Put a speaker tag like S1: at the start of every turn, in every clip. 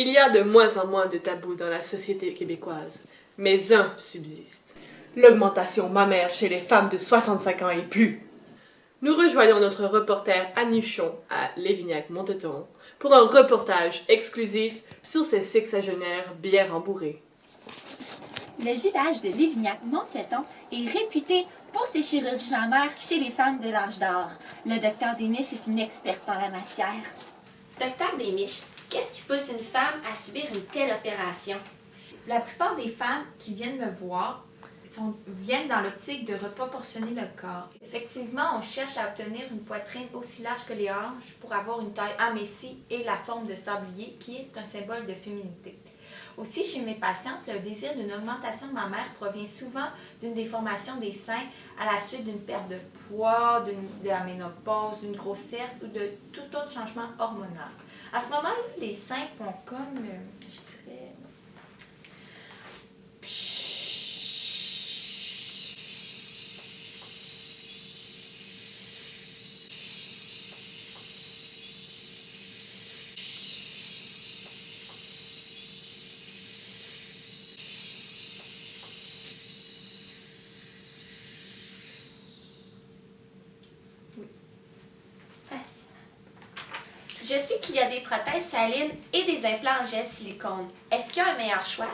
S1: Il y a de moins en moins de tabous dans la société québécoise, mais un subsiste. L'augmentation mammaire chez les femmes de 65 ans et plus. Nous rejoignons notre reporter Annie Chon à Lévignac-Monteton pour un reportage exclusif sur ces sexagénaires bien rembourrés.
S2: Le village de Lévignac-Monteton est réputé pour ses chirurgies mammaires chez les femmes de l'âge d'or. Le docteur Desmiches est une experte en la matière.
S3: Docteur Desmiches, qu'est-ce qui pousse une femme à subir une telle opération?
S4: La plupart des femmes qui viennent me voir viennent dans l'optique de reproportionner le corps. Effectivement, on cherche à obtenir une poitrine aussi large que les hanches pour avoir une taille amincie et la forme de sablier qui est un symbole de féminité. Aussi, chez mes patientes, le désir d'une augmentation mammaire provient souvent d'une déformation des seins à la suite d'une perte de poids, de la ménopause, d'une grossesse ou de tout autre changement hormonal. À ce moment-là, les seins font comme, je dirais...
S3: Je sais qu'il y a des prothèses salines et des implants en gel silicone. Est-ce qu'il y a un meilleur choix?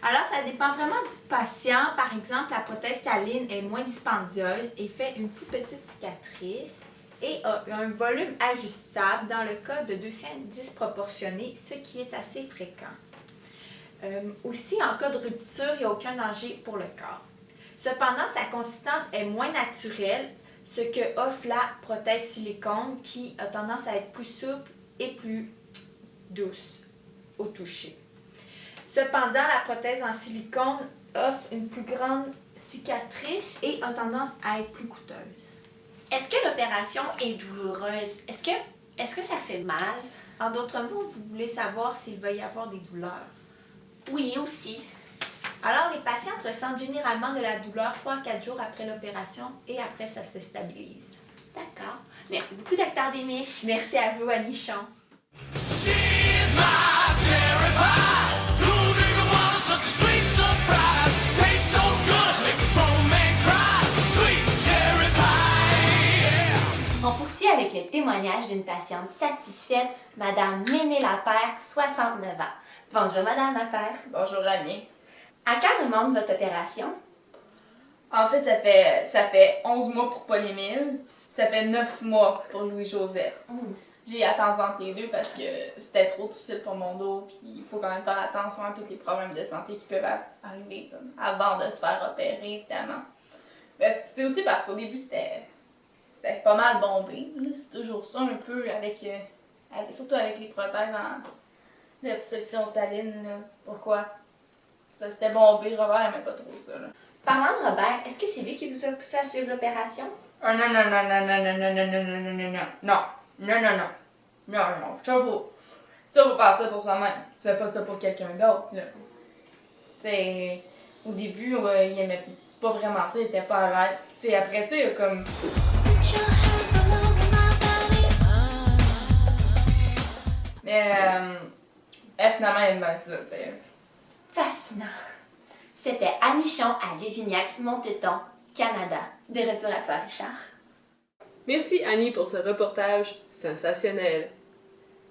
S4: Alors, ça dépend vraiment du patient. Par exemple, la prothèse saline est moins dispendieuse et fait une plus petite cicatrice et a un volume ajustable dans le cas de deux seins disproportionnés, ce qui est assez fréquent. Aussi, en cas de rupture, il n'y a aucun danger pour le corps. Cependant, sa consistance est moins naturelle, ce que offre la prothèse silicone qui a tendance à être plus souple et plus douce au toucher. Cependant, la prothèse en silicone offre une plus grande cicatrice et a tendance à être plus coûteuse.
S3: Est-ce que l'opération est douloureuse? Est-ce que ça fait mal?
S4: En d'autres mots, vous voulez savoir s'il va y avoir des douleurs?
S3: Oui, aussi.
S4: Alors, les patientes ressentent généralement de la douleur 3 à 4 jours après l'opération et après, ça se stabilise.
S3: D'accord. Merci beaucoup, Dr. Desmiches.
S4: Merci à vous, Annie Chon.
S3: On poursuit avec le témoignage d'une patiente satisfaite, Madame Méné Lapère, 69 ans. Bonjour, Madame Lapère.
S5: Bonjour, Annie.
S3: À quand remonte votre opération?
S5: En fait, ça fait 11 mois pour Paul-Émile, ça fait 9 mois pour Louis-Joseph. J'ai attendu entre les deux parce que c'était trop difficile pour mon dos, puis il faut quand même faire attention à tous les problèmes de santé qui peuvent arriver avant de se faire opérer, évidemment. Mais c'est aussi parce qu'au début, c'était pas mal bombé. C'est toujours ça un peu, surtout avec les prothèses de position saline. Là. Pourquoi? Ça c'était bombé, Robert n'aimait pas trop ça. Là.
S3: Parlant de Robert, est-ce que c'est lui qui vous a poussé à suivre l'opération?
S5: Ah non, non, non, non, non, non, non, non, non, non, non, non, non, non, non, non, non, ça faut faire ça pour soi-même. Tu fais pas ça pour quelqu'un d'autre, là. T'sais, au début, il aimait pas vraiment ça, il était pas à l'aise. T'sais, après ça, il a comme... Mais, finalement, il aime bien ça, t'sais.
S3: Fascinant. C'était Annie Chon à Lévignac-Monteton, Canada. De retour à toi, Richard.
S1: Merci Annie pour ce reportage sensationnel.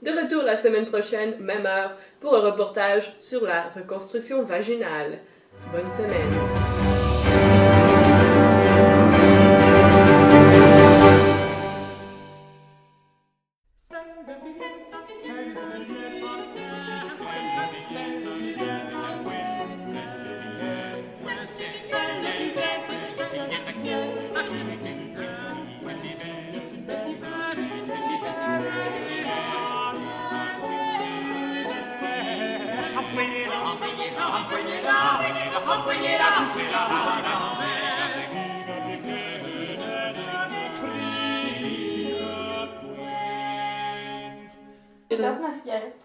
S1: De retour la semaine prochaine, même heure, pour un reportage sur la reconstruction vaginale. Bonne semaine.
S5: J'ai perdu ma cigarette.